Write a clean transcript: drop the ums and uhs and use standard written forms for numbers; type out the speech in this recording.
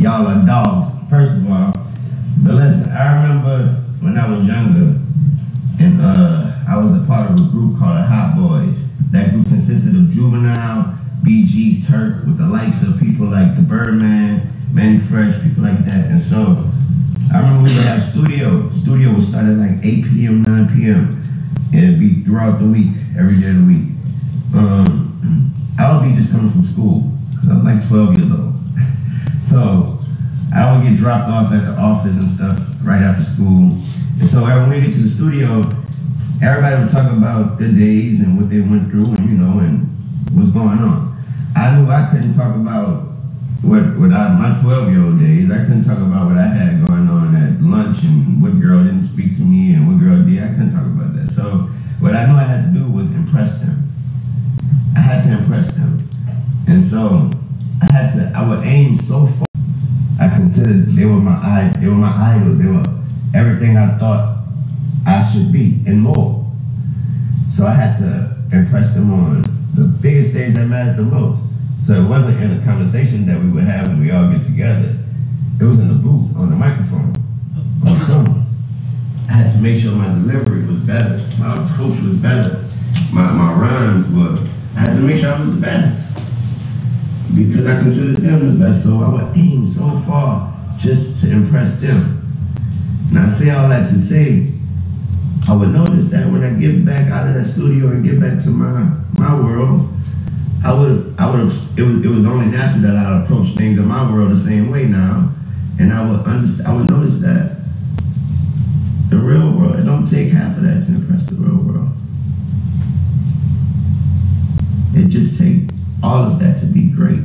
y'all are dogs, first of all. But listen, I remember when I was younger, and I was a part of a group called the Hot Boys. That group consisted of Juvenile, BG, Turk, with the likes of people like the Birdman, Manny Fresh, people like that. And so I remember we would have studio. Studio would start at like 8 p.m., 9 p.m. And it'd be throughout the week, every day of the week. I would be just coming from school, because I was like 12 years old. So I would get dropped off at the office and stuff right after school. And so when we get to the studio, everybody would talk about their days and what they went through and, you know, and what's going on. I knew I couldn't talk about my 12-year-old days. I couldn't talk about what I had going on at lunch and what girl didn't speak to me and what girl did. I couldn't talk about that. So what I knew I had to do was impress them. I had to impress them. And so I would aim so far. I considered they were my idols. They were everything I thought I should be and more. So I had to impress them on the biggest stage that mattered the most. So it wasn't in a conversation that we would have when we all get together. It was in the booth, on the microphone, on the songs. I had to make sure my delivery was better, my approach was better, my rhymes were. I had to make sure I was the best, because I considered them the best. So I would aim so far just to impress them. Now I say all that to say, I would notice that when I get back out of that studio and get back to my world, it was only natural that I would approach things in my world the same way now, and I would notice that the real world, it don't take half of that to impress the real world. It just takes all of that to be great.